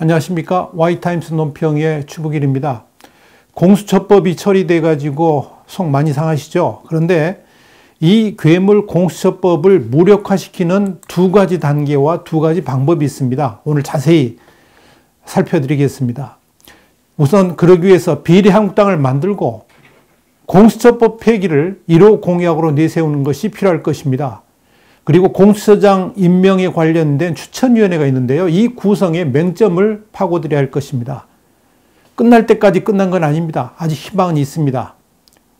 안녕하십니까. Y타임스 논평의 추북일입니다. 공수처법이 처리돼 가지고 속 많이 상하시죠. 그런데 이 괴물 공수처법을 무력화시키는 두 가지 단계와 두 가지 방법이 있습니다. 오늘 자세히 살펴드리겠습니다. 우선 그러기 위해서 비례한국당을 만들고 공수처법 폐기를 1호 공약으로 내세우는 것이 필요할 것입니다. 그리고 공수처장 임명에 관련된 추천위원회가 있는데요. 이 구성의 맹점을 파고들어야 할 것입니다. 끝날 때까지 끝난 건 아닙니다. 아직 희망은 있습니다.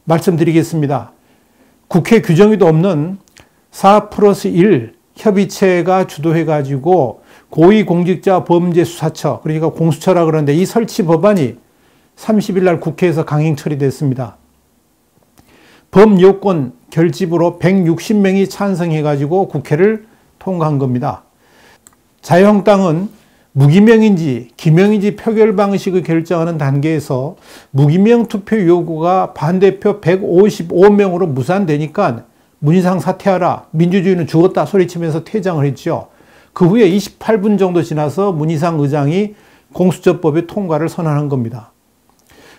말씀드리겠습니다. 국회 규정에도 없는 4+1 협의체가 주도해가지고 고위공직자범죄수사처, 그러니까 공수처라 그러는데 이 설치 법안이 30일 날 국회에서 강행 처리됐습니다. 범요건 결집으로 160명이 찬성해가지고 국회를 통과한 겁니다. 자유한국당은 무기명인지 기명인지 표결 방식을 결정하는 단계에서 무기명 투표 요구가 반대표 155명으로 무산되니까 문희상 사퇴하라, 민주주의는 죽었다 소리치면서 퇴장을 했죠. 그 후에 28분 정도 지나서 문희상 의장이 공수처법의 통과를 선언한 겁니다.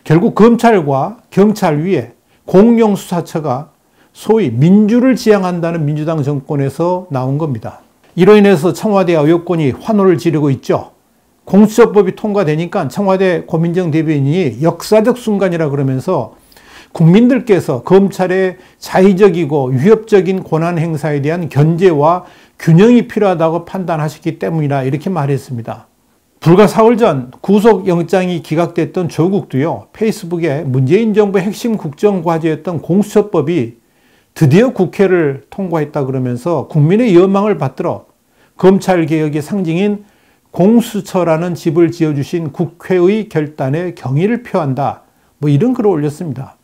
결국 검찰과 경찰 위에 공영수사처가 소위 민주를 지향한다는 민주당 정권에서 나온 겁니다. 이로 인해서 청와대와 여권이 환호를 지르고 있죠. 공수처법이 통과되니까 청와대 고민정 대변인이 역사적 순간이라 그러면서 국민들께서 검찰의 자의적이고 위협적인 권한 행사에 대한 견제와 균형이 필요하다고 판단하셨기 때문이라 이렇게 말했습니다. 불과 4월 전 구속영장이 기각됐던 조국도요, 페이스북에 문재인 정부의 핵심 국정과제였던 공수처법이 드디어 국회를 통과했다 그러면서 국민의 여망을 받들어 검찰개혁의 상징인 공수처라는 집을 지어주신 국회의 결단에 경의를 표한다. 이런 글을 올렸습니다.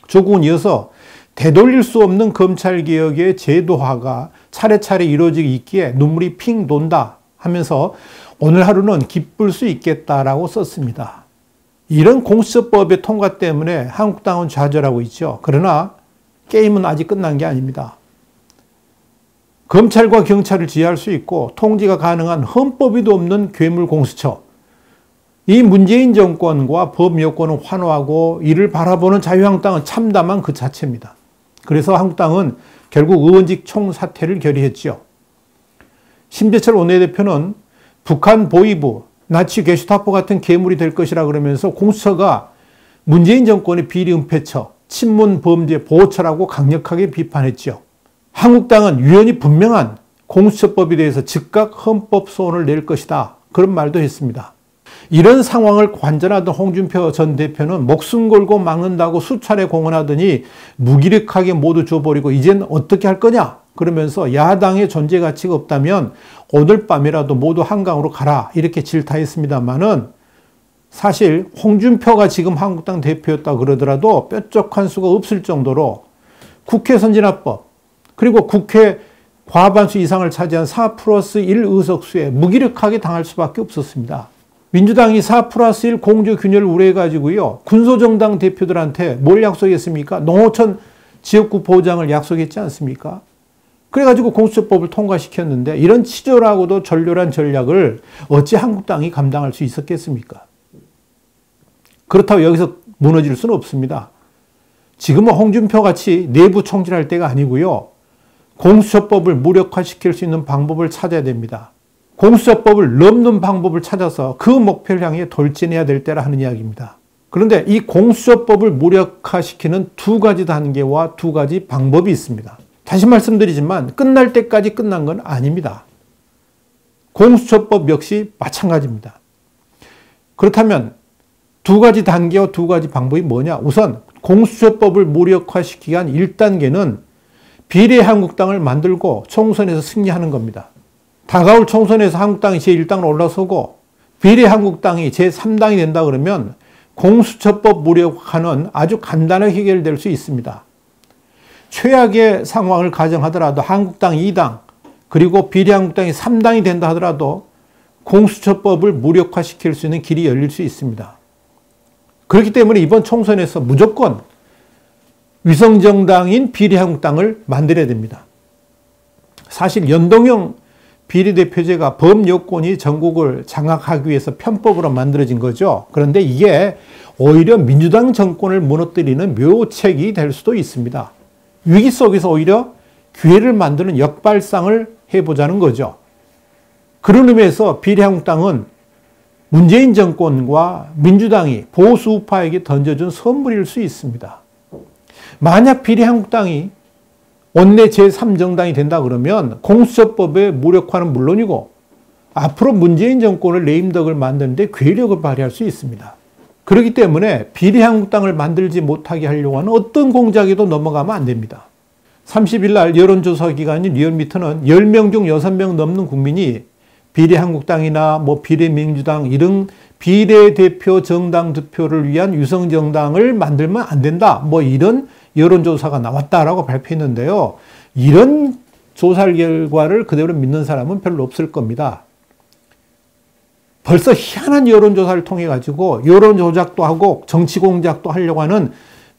조국은 이어서 되돌릴 수 없는 검찰개혁의 제도화가 차례차례 이루어지고 있기에 눈물이 핑 돈다 하면서 오늘 하루는 기쁠 수 있겠다라고 썼습니다. 이런 공수처법의 통과 때문에 한국당은 좌절하고 있죠. 그러나 게임은 아직 끝난 게 아닙니다. 검찰과 경찰을 지휘할 수 있고 통제가 가능한 헌법에도 없는 괴물 공수처. 이 문재인 정권과 범여권은 환호하고 이를 바라보는 자유한국당은 참담한 그 자체입니다. 그래서 한국당은 결국 의원직 총사퇴를 결의했죠. 심재철 원내대표는 북한 보위부, 나치 게슈타포 같은 괴물이 될 것이라 그러면서 공수처가 문재인 정권의 비리 은폐처, 친문 범죄 보호처라고 강력하게 비판했죠. 한국당은 유연히 분명한 공수처법에 대해서 즉각 헌법 소원을 낼 것이다. 그런 말도 했습니다. 이런 상황을 관전하던 홍준표 전 대표는 목숨 걸고 막는다고 수차례 공언하더니 무기력하게 모두 줘버리고 이젠 어떻게 할 거냐? 그러면서 야당의 존재 가치가 없다면 오늘 밤이라도 모두 한강으로 가라 이렇게 질타했습니다만은 사실 홍준표가 지금 한국당 대표였다 그러더라도 뾰족한 수가 없을 정도로 국회 선진화법 그리고 국회 과반수 이상을 차지한 4+1 의석수에 무기력하게 당할 수밖에 없었습니다. 민주당이 4+1 공조균열을 우려해가지고요. 군소정당 대표들한테 뭘 약속했습니까? 농어촌 지역구 보장을 약속했지 않습니까? 그래가지고 공수처법을 통과시켰는데 이런 치졸하고도 전렬한 전략을 어찌 한국당이 감당할 수 있었겠습니까? 그렇다고 여기서 무너질 수는 없습니다. 지금은 홍준표 같이 내부 총질할 때가 아니고요. 공수처법을 무력화시킬 수 있는 방법을 찾아야 됩니다. 공수처법을 넘는 방법을 찾아서 그 목표를 향해 돌진해야 될 때라 하는 이야기입니다. 그런데 이 공수처법을 무력화시키는 두 가지 단계와 두 가지 방법이 있습니다. 다시 말씀드리지만 끝날 때까지 끝난 건 아닙니다. 공수처법 역시 마찬가지입니다. 그렇다면 두 가지 단계와 두 가지 방법이 뭐냐? 우선 공수처법을 무력화시키기 위한 1단계는 비례한국당을 만들고 총선에서 승리하는 겁니다. 다가올 총선에서 한국당이 제1당으로 올라서고 비례한국당이 제3당이 된다 그러면 공수처법 무력화는 아주 간단하게 해결될 수 있습니다. 최악의 상황을 가정하더라도 한국당 2당 그리고 비례한국당이 3당이 된다 하더라도 공수처법을 무력화시킬 수 있는 길이 열릴 수 있습니다. 그렇기 때문에 이번 총선에서 무조건 위성정당인 비례한국당을 만들어야 됩니다. 사실 연동형 비례대표제가 범여권이 전국을 장악하기 위해서 편법으로 만들어진 거죠. 그런데 이게 오히려 민주당 정권을 무너뜨리는 묘책이 될 수도 있습니다. 위기 속에서 오히려 기회를 만드는 역발상을 해보자는 거죠. 그런 의미에서 비례한국당은 문재인 정권과 민주당이 보수우파에게 던져준 선물일 수 있습니다. 만약 비례한국당이 원내 제3정당이 된다 그러면 공수처법의 무력화는 물론이고 앞으로 문재인 정권을 레임덕을 만드는데 괴력을 발휘할 수 있습니다. 그렇기 때문에 비례한국당을 만들지 못하게 하려고 하는 어떤 공작에도 넘어가면 안 됩니다. 30일 날 여론조사 기관인 리얼미터는 10명 중 6명 넘는 국민이 비례한국당이나 비례민주당 이런 비례대표 정당 득표를 위한 유성정당을 만들면 안 된다. 이런 여론조사가 나왔다라고 발표했는데요. 이런 조사 결과를 그대로 믿는 사람은 별로 없을 겁니다. 벌써 희한한 여론조사를 통해 가지고 여론 조작도 하고 정치 공작도 하려고 하는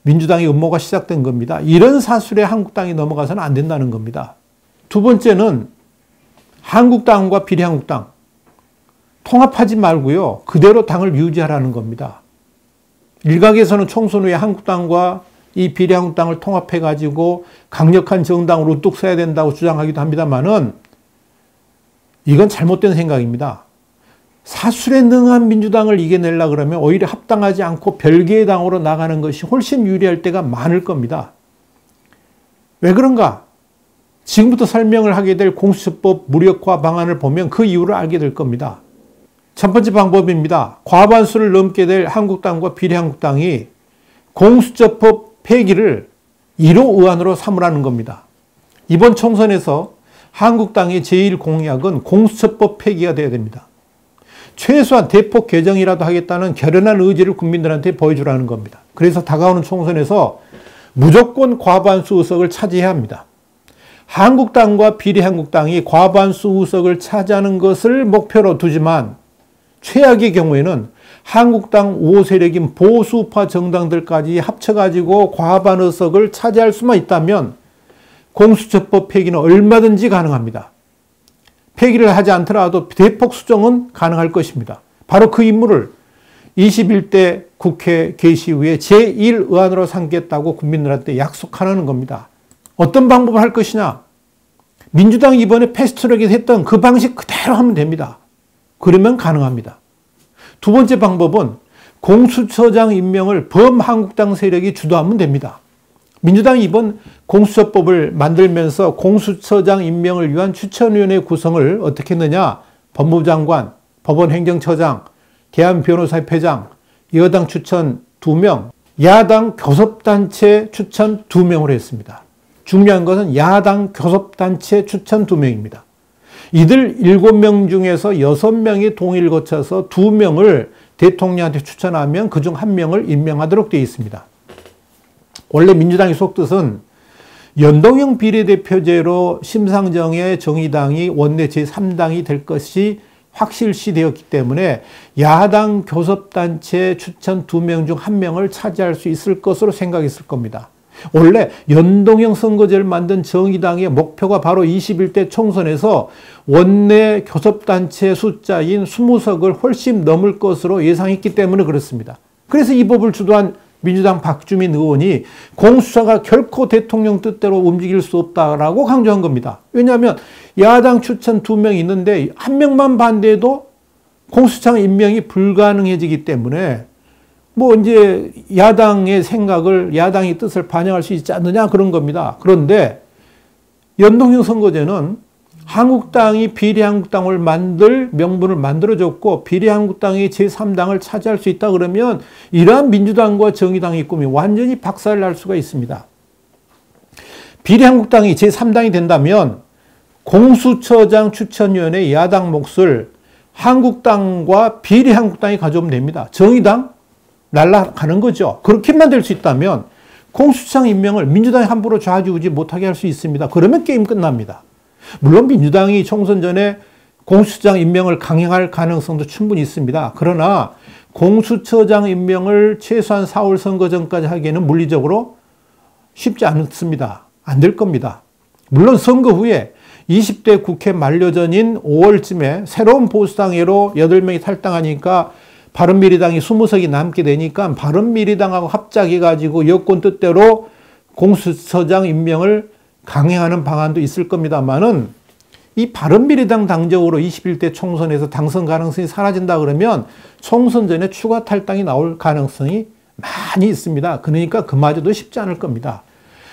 민주당의 음모가 시작된 겁니다. 이런 사술에 한국당이 넘어가서는 안 된다는 겁니다. 두 번째는 한국당과 비례한국당 통합하지 말고요. 그대로 당을 유지하라는 겁니다. 일각에서는 총선 후에 한국당과 이 비례한국당을 통합해 가지고 강력한 정당으로 우뚝 서야 된다고 주장하기도 합니다만은 이건 잘못된 생각입니다. 사술에 능한 민주당을 이겨내려고 그러면 오히려 합당하지 않고 별개의 당으로 나가는 것이 훨씬 유리할 때가 많을 겁니다. 왜 그런가? 지금부터 설명을 하게 될 공수처법 무력화 방안을 보면 그 이유를 알게 될 겁니다. 첫 번째 방법입니다. 과반수를 넘게 될 한국당과 비례한국당이 공수처법 폐기를 1호 의안으로 삼으라는 겁니다. 이번 총선에서 한국당의 제1공약은 공수처법 폐기가 되어야 됩니다. 최소한 대폭 개정이라도 하겠다는 결연한 의지를 국민들한테 보여주라는 겁니다. 그래서 다가오는 총선에서 무조건 과반수 의석을 차지해야 합니다. 한국당과 비례한국당이 과반수 의석을 차지하는 것을 목표로 두지만 최악의 경우에는 한국당 우호세력인 보수파 정당들까지 합쳐가지고 과반 의석을 차지할 수만 있다면 공수처법 폐기는 얼마든지 가능합니다. 폐기를 하지 않더라도 대폭 수정은 가능할 것입니다. 바로 그 임무를 21대 국회 개시 후에 제1의안으로 삼겠다고 국민들한테 약속하는 겁니다. 어떤 방법을 할 것이냐? 민주당이 이번에 패스트트랙에서 했던 그 방식 그대로 하면 됩니다. 그러면 가능합니다. 두 번째 방법은 공수처장 임명을 범한국당 세력이 주도하면 됩니다. 민주당이 이번 공수처법을 만들면서 공수처장 임명을 위한 추천위원회 구성을 어떻게 했느냐? 법무부 장관, 법원행정처장, 대한변호사협회장, 여당 추천 2명, 야당 교섭단체 추천 2명으로 했습니다. 중요한 것은 야당 교섭단체 추천 2명입니다. 이들 7명 중에서 6명이 동의를 거쳐서 2명을 대통령한테 추천하면 그중 1명을 임명하도록 되어 있습니다. 원래 민주당의 속뜻은 연동형 비례대표제로 심상정의 정의당이 원내 제3당이 될 것이 확실시되었기 때문에 야당 교섭단체 추천 2명 중 1명을 차지할 수 있을 것으로 생각했을 겁니다. 원래 연동형 선거제를 만든 정의당의 목표가 바로 21대 총선에서 원내 교섭단체 숫자인 20석을 훨씬 넘을 것으로 예상했기 때문에 그렇습니다. 그래서 이 법을 주도한 민주당 박주민 의원이 공수처가 결코 대통령 뜻대로 움직일 수 없다라고 강조한 겁니다. 왜냐하면 야당 추천 2명 있는데 1명만 반대해도 공수처 임명이 불가능해지기 때문에 이제 야당의 생각을, 야당의 뜻을 반영할 수 있지 않느냐 그런 겁니다. 그런데 연동형 선거제는 한국당이 비례한국당을 만들 명분을 만들어줬고 비례한국당이 제3당을 차지할 수 있다 그러면 이러한 민주당과 정의당의 꿈이 완전히 박살날 수가 있습니다. 비례한국당이 제3당이 된다면 공수처장 추천위원회 야당 몫을 한국당과 비례한국당이 가져오면 됩니다. 정의당 날아가는 거죠. 그렇게만 될 수 있다면 공수처장 임명을 민주당이 함부로 좌지우지 못하게 할 수 있습니다. 그러면 게임 끝납니다. 물론 민주당이 총선 전에 공수처장 임명을 강행할 가능성도 충분히 있습니다. 그러나 공수처장 임명을 최소한 4월 선거 전까지 하기에는 물리적으로 쉽지 않습니다. 안 될 겁니다. 물론 선거 후에 20대 국회 만료전인 5월쯤에 새로운 보수당회로 8명이 탈당하니까 바른미래당이 20석이 남게 되니까 바른미래당하고 합작해가지고 여권 뜻대로 공수처장 임명을 강행하는 방안도 있을 겁니다만은 이 바른미래당 당적으로 21대 총선에서 당선 가능성이 사라진다 그러면 총선 전에 추가 탈당이 나올 가능성이 많이 있습니다. 그러니까 그마저도 쉽지 않을 겁니다.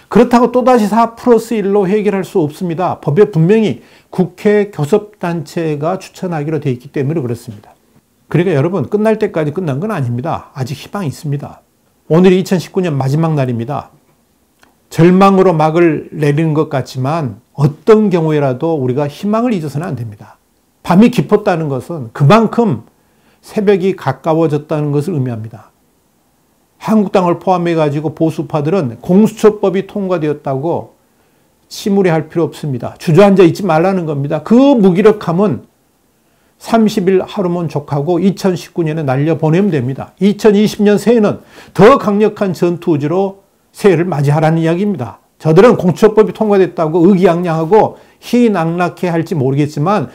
그렇다고 또다시 4+1로 해결할 수 없습니다. 법에 분명히 국회 교섭단체가 추천하기로 되어 있기 때문에 그렇습니다. 그러니까 여러분 끝날 때까지 끝난 건 아닙니다. 아직 희망이 있습니다. 오늘이 2019년 마지막 날입니다. 절망으로 막을 내리는 것 같지만 어떤 경우에라도 우리가 희망을 잊어서는 안 됩니다. 밤이 깊었다는 것은 그만큼 새벽이 가까워졌다는 것을 의미합니다. 한국당을 포함해가지고 보수파들은 공수처법이 통과되었다고 침울해할 필요 없습니다. 주저앉아 있지 말라는 겁니다. 그 무기력함은 30일 하루면 족하고 2019년에 날려보내면 됩니다. 2020년 새해는 더 강력한 전투우주로 새해를 맞이하라는 이야기입니다. 저들은 공수처법이 통과됐다고 의기양양하고 희낙락해 할지 모르겠지만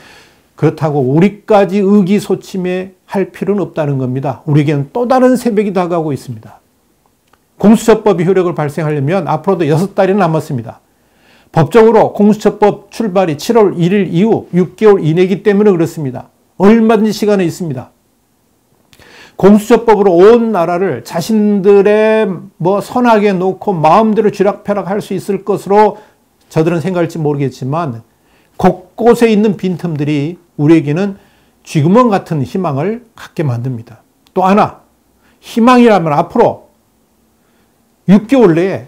그렇다고 우리까지 의기소침해 할 필요는 없다는 겁니다. 우리에게는 또 다른 새벽이 다가오고 있습니다. 공수처법이 효력을 발생하려면 앞으로도 6달이 남았습니다. 법적으로 공수처법 출발이 7월 1일 이후 6개월 이내이기 때문에 그렇습니다. 얼마든지 시간은 있습니다. 공수처법으로 온 나라를 자신들의 선악에 놓고 마음대로 쥐락펴락할 수 있을 것으로 저들은 생각할지 모르겠지만 곳곳에 있는 빈틈들이 우리에게는 쥐구멍 같은 희망을 갖게 만듭니다. 또 하나, 희망이라면 앞으로 6개월 내에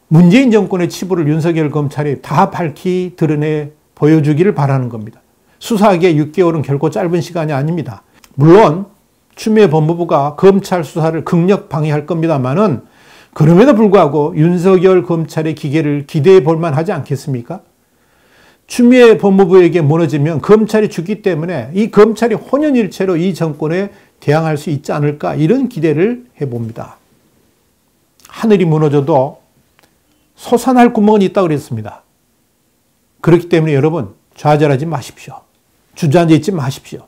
문재인 정권의 치부를 윤석열 검찰이 다 밝히 드러내 보여주기를 바라는 겁니다. 수사하기에 6개월은 결코 짧은 시간이 아닙니다. 물론 추미애 법무부가 검찰 수사를 극력 방해할 겁니다만은 그럼에도 불구하고 윤석열 검찰의 기계를 기대해 볼 만하지 않겠습니까? 추미애 법무부에게 무너지면 검찰이 죽기 때문에 이 검찰이 혼연일체로 이 정권에 대항할 수 있지 않을까 이런 기대를 해봅니다. 하늘이 무너져도 솟아날 구멍은 있다고 그랬습니다. 그렇기 때문에 여러분 좌절하지 마십시오. 주저앉아 있지 마십시오.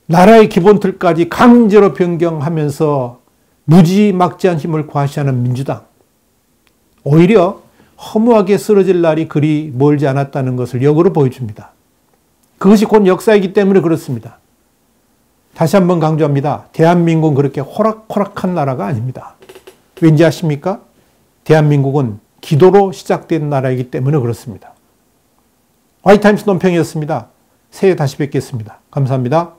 나라의 기본틀까지 강제로 변경하면서 무지막지한 힘을 과시하는 민주당. 오히려 허무하게 쓰러질 날이 그리 멀지 않았다는 것을 역으로 보여줍니다. 그것이 곧 역사이기 때문에 그렇습니다. 다시 한번 강조합니다. 대한민국은 그렇게 호락호락한 나라가 아닙니다. 왠지 아십니까? 대한민국은 기도로 시작된 나라이기 때문에 그렇습니다. 와이타임스 논평이었습니다. 새해 다시 뵙겠습니다. 감사합니다.